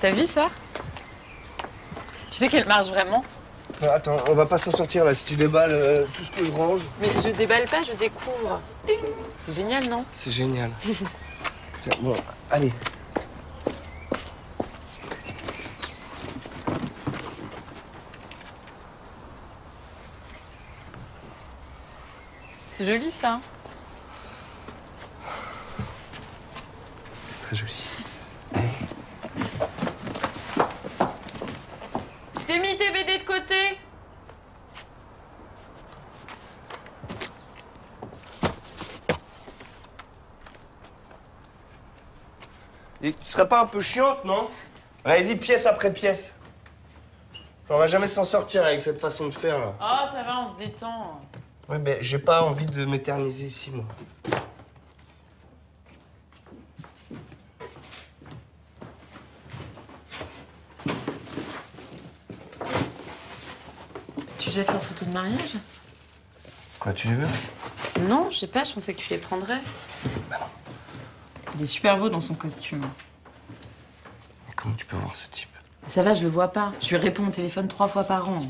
T'as vu ça? Tu sais qu'elle marche vraiment? Attends, on va pas s'en sortir là si tu déballes tout ce que je range. Mais je déballe pas, je découvre. C'est génial, non? C'est génial. Tiens, bon, allez. C'est joli, ça. C'est très joli. Je t'ai mis tes BD de côté. Et tu serais pas un peu chiante, non? Allez, dis pièce après pièce. On va jamais s'en sortir avec cette façon de faire, là. Oh, ça va, on se détend. Ouais, mais j'ai pas envie de m'éterniser ici, moi. Tu jettes leurs photos de mariage? Quoi, tu les veux? Non, je sais pas, je pensais que tu les prendrais. Bah non. Il est super beau dans son costume. Mais comment tu peux voir ce type? Ça va, je le vois pas. Je lui réponds au téléphone 3 fois par an.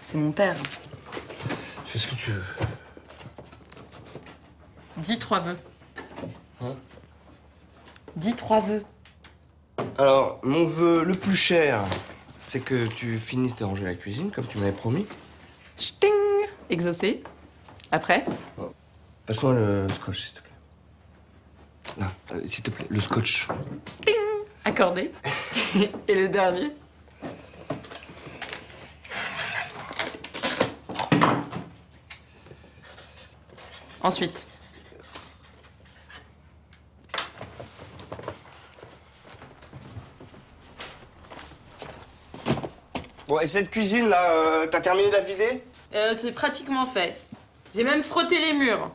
C'est mon père. Fais ce que tu veux. Dis 3 vœux. Hein? Dis 3 vœux. Alors, mon vœu le plus cher, c'est que tu finisses de ranger la cuisine, comme tu m'avais promis. Ch'ting! Exaucé. Après? Oh. Passe-moi le scotch, s'il te plaît. Là, s'il te plaît, le scotch. Ting! Accordé. Et le dernier? Ensuite. Bon, et cette cuisine-là, t'as terminé de la vider? C'est pratiquement fait. J'ai même frotté les murs.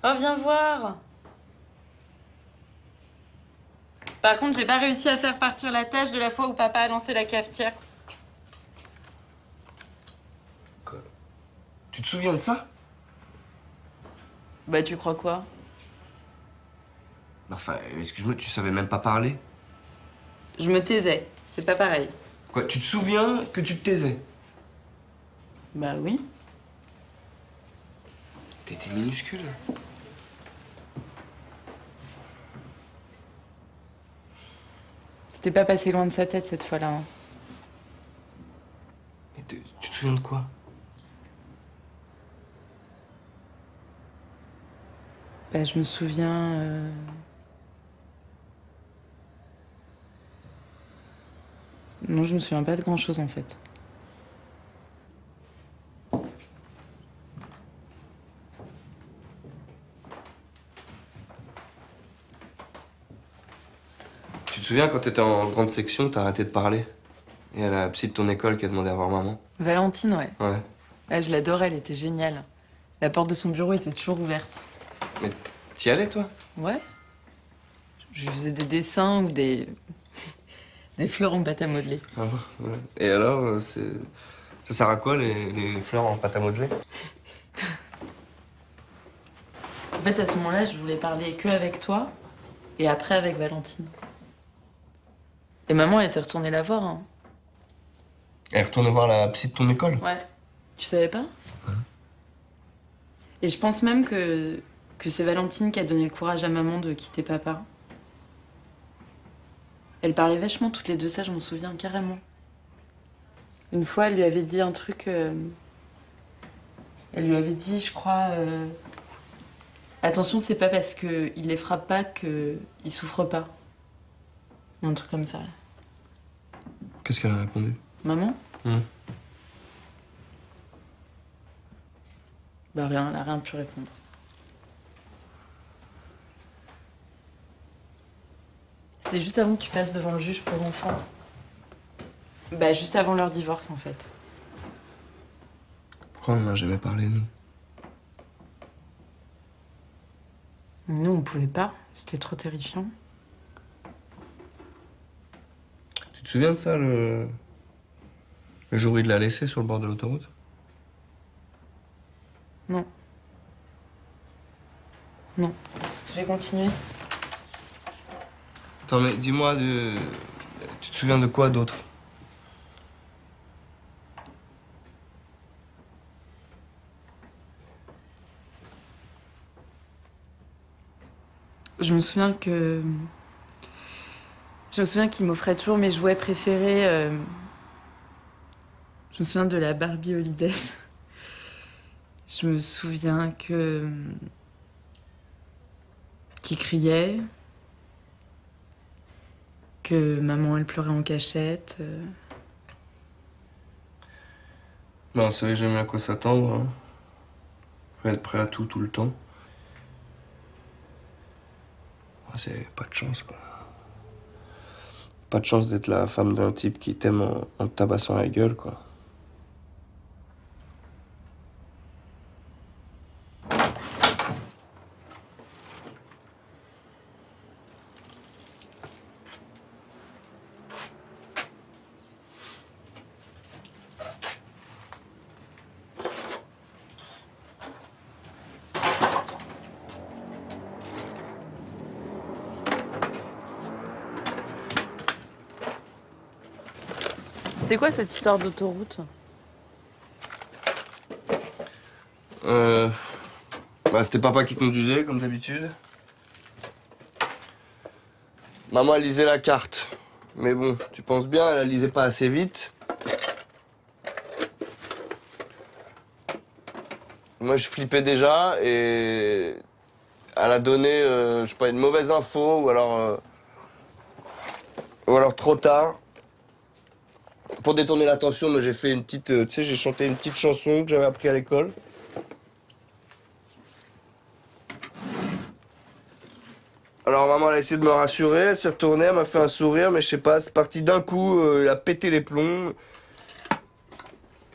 Oh, viens voir. Par contre, j'ai pas réussi à faire partir la tâche de la fois où papa a lancé la cafetière. Quoi? Tu te souviens de ça? Bah, tu crois quoi? Enfin, excuse-moi, tu savais même pas parler? Je me taisais. C'est pas pareil. Quoi, tu te souviens que tu te taisais? Bah oui. T'étais minuscule. C'était pas passé loin de sa tête cette fois-là. Hein. Mais tu te souviens de quoi? Bah, je me souviens... Non, je me souviens pas de grand-chose, en fait. Tu te souviens quand t'étais en grande section, t'as arrêté de parler? Et à la psy de ton école qui a demandé à voir maman? Valentine, ouais. Ouais. Ouais, je l'adorais, elle était géniale. La porte de son bureau était toujours ouverte. Mais t'y allais, toi? Ouais. Je lui faisais des dessins ou des fleurs en pâte à modeler. Ah, ouais. Et alors, ça sert à quoi, les fleurs en pâte à modeler? En fait, à ce moment-là, je voulais parler que avec toi et après avec Valentine. Et maman, elle était retournée la voir. Hein. Elle retourne voir la psy de ton école? Ouais. Tu savais pas? Ouais. Et je pense même que c'est Valentine qui a donné le courage à maman de quitter papa. Elle parlait vachement toutes les deux, ça, je m'en souviens carrément. Une fois, elle lui avait dit un truc... Elle lui avait dit, je crois... Attention, c'est pas parce qu'il les frappe pas qu'il souffre pas. Un truc comme ça. Qu'est-ce qu'elle a répondu? Maman? Bah rien, elle a rien pu répondre. C'était juste avant que tu passes devant le juge pour enfants. Bah juste avant leur divorce en fait. Pourquoi on n'en a jamais parlé, nous? Nous on pouvait pas, c'était trop terrifiant. Tu te souviens de ça, le jour où il l'a laissé sur le bord de l'autoroute? Non. Non. Je vais continuer. Attends, mais dis-moi, tu te souviens de quoi d'autre? Je me souviens que... Je me souviens qu'il m'offrait toujours mes jouets préférés. Je me souviens de la Barbie Holidays. Je me souviens que... qu'il criait. Que maman, elle pleurait en cachette. Ben, on savait jamais à quoi s'attendre. Hein. Faut être prêt à tout, tout le temps. C'est pas de chance, quoi. Pas de chance d'être la femme d'un type qui t'aime en te tabassant la gueule, quoi. C'était quoi cette histoire d'autoroute? Bah, c'était papa qui conduisait, comme d'habitude. Maman, elle lisait la carte. Mais bon, tu penses bien, elle la lisait pas assez vite. Moi, je flippais déjà et elle a donné, je sais pas, une mauvaise info ou alors trop tard. Pour détourner l'attention, moi j'ai fait une petite, tu sais, j'ai chanté une petite chanson que j'avais appris à l'école. Alors maman elle a essayé de me rassurer, elle s'est retournée, elle m'a fait un sourire, mais je sais pas, c'est parti d'un coup, il a pété les plombs.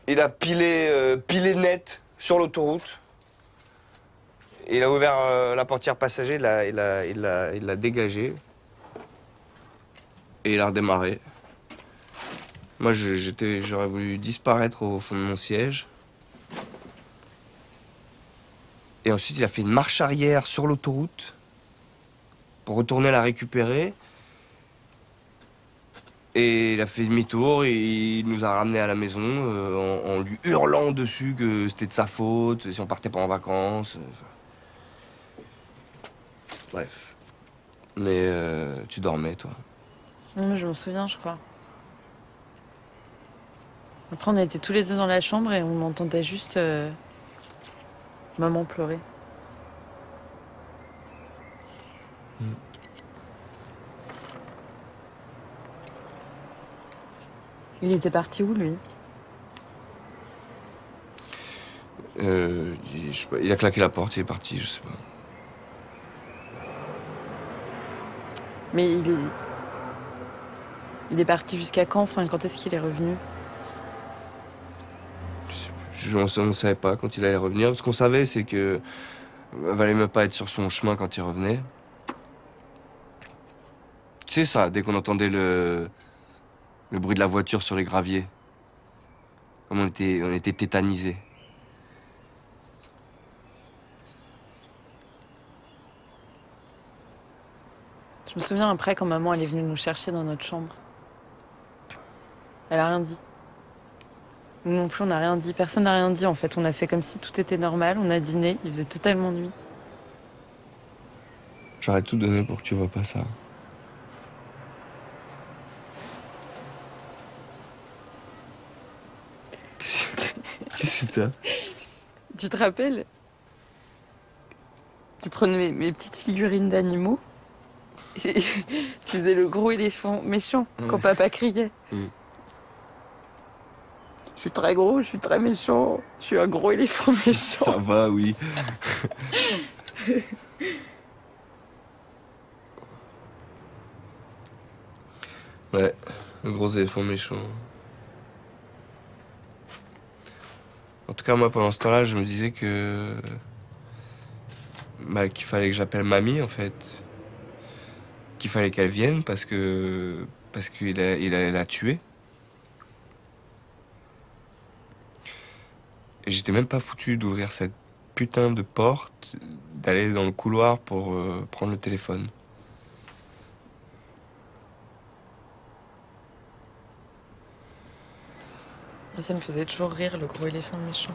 Il a pilé net sur l'autoroute. Il a ouvert la portière passager, il l'a dégagé. Et il a redémarré. Moi, j'aurais voulu disparaître au fond de mon siège. Et ensuite, il a fait une marche arrière sur l'autoroute pour retourner la récupérer. Et il a fait demi-tour et il nous a ramenés à la maison en lui hurlant dessus que c'était de sa faute, si on partait pas en vacances. Bref. Mais tu dormais, toi? Non, je m'en souviens, je crois. Après, on était tous les deux dans la chambre et on entendait juste maman pleurer. Il était parti où, lui? Je sais pas, il a claqué la porte, il est parti, je sais pas. Mais il est parti jusqu'à quand? Enfin, quand est-ce qu'il est revenu? On ne savait pas quand il allait revenir. Ce qu'on savait, c'est que valait même pas être sur son chemin quand il revenait. Tu sais ça, dès qu'on entendait le bruit de la voiture sur les graviers. Comme on était tétanisés. Je me souviens après quand maman elle est venue nous chercher dans notre chambre. Elle a rien dit. Nous non plus, on n'a rien dit. Personne n'a rien dit en fait. On a fait comme si tout était normal. On a dîné. Il faisait totalement nuit. J'aurais tout donné pour que tu vois pas ça. Qu'est-ce que t'as? Tu te rappelles? Tu prenais mes petites figurines d'animaux et tu faisais le gros éléphant méchant quand papa criait. Je suis très gros, je suis très méchant, je suis un gros éléphant méchant. Ça va, oui. Ouais, un gros éléphant méchant. En tout cas, moi, pendant ce temps-là, je me disais que... Bah, qu'il fallait que j'appelle mamie, en fait. Qu'il fallait qu'elle vienne parce qu'il allait la tuer. Et j'étais même pas foutu d'ouvrir cette putain de porte, d'aller dans le couloir pour prendre le téléphone. Ça me faisait toujours rire, le gros éléphant méchant.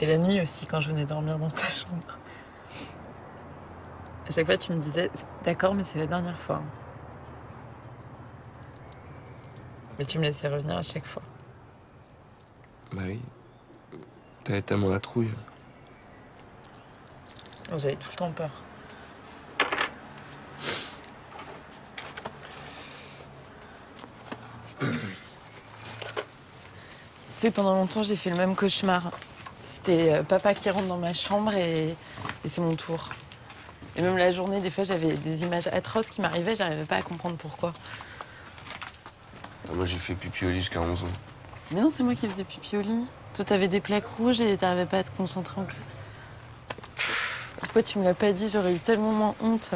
Et la nuit aussi, quand je venais dormir dans ta chambre. À chaque fois, tu me disais, d'accord, mais c'est la dernière fois. Mais tu me laissais revenir à chaque fois. Bah oui. T'avais tellement la trouille. J'avais tout le temps peur. Tu sais, pendant longtemps, j'ai fait le même cauchemar. C'était papa qui rentre dans ma chambre et c'est mon tour. Et même la journée, des fois, j'avais des images atroces qui m'arrivaient, j'arrivais pas à comprendre pourquoi. Moi, j'ai fait pipi au lit jusqu'à 11 ans. Mais non, c'est moi qui faisais pipi au lit. Toi, t'avais des plaques rouges et t'arrivais pas à te concentrer en classe. Pourquoi tu me l'as pas dit? J'aurais eu tellement moins honte.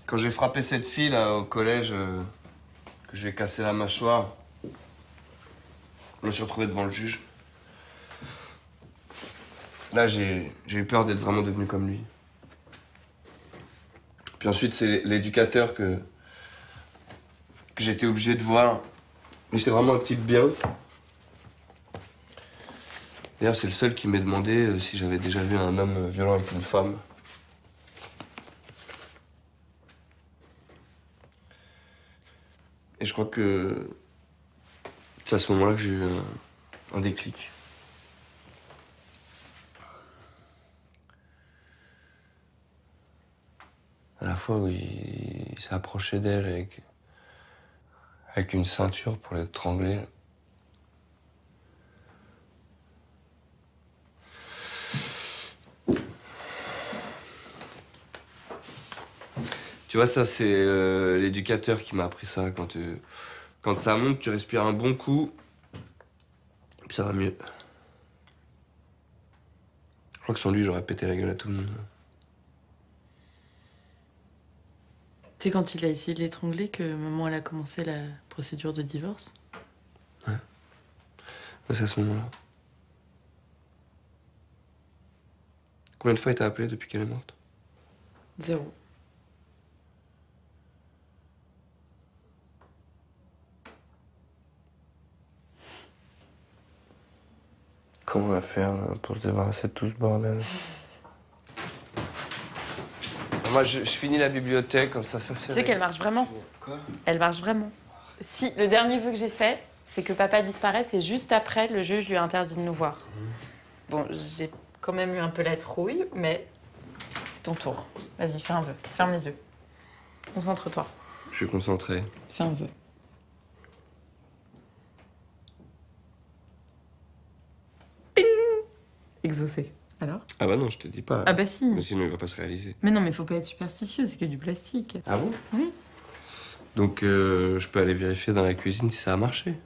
Quand j'ai frappé cette fille là, au collège, que je lui ai cassé la mâchoire, je me suis retrouvé devant le juge. Là, j'ai eu peur d'être vraiment devenu comme lui. Puis ensuite, c'est l'éducateur que j'étais obligé de voir. Lui, c'est vraiment un type bien. D'ailleurs, c'est le seul qui m'ait demandé si j'avais déjà vu un homme violent avec une femme. Et je crois que c'est à ce moment-là que j'ai eu un déclic. À la fois où il s'est approché d'elle avec une ceinture pour l'étrangler. Tu vois, ça, c'est l'éducateur qui m'a appris ça. Quand ça monte, tu respires un bon coup, puis ça va mieux. Je crois que sans lui, j'aurais pété la gueule à tout le monde. Tu sais, quand il a essayé de l'étrangler, que maman, elle a commencé la procédure de divorce? Ouais. C'est à ce moment-là. Combien de fois il t'a appelé depuis qu'elle est morte? 0. Comment on va faire là, pour se débarrasser de tout ce bordel? Moi, je finis la bibliothèque, comme ça c'est... Tu sais qu'elle marche vraiment? Quoi? Elle marche vraiment. Si, le dernier vœu que j'ai fait, c'est que papa disparaisse et juste après, le juge lui a interdit de nous voir. Bon, j'ai quand même eu un peu la trouille, mais c'est ton tour. Vas-y, fais un vœu. Ferme les yeux. Concentre-toi. Je suis concentré. Fais un vœu. Ping! Exaucé. Alors? Ah bah non, je te dis pas. Ah bah si. Mais sinon, il va pas se réaliser. Mais non, mais faut pas être superstitieux, c'est que du plastique. Ah bon? Oui. Donc, je peux aller vérifier dans la cuisine si ça a marché.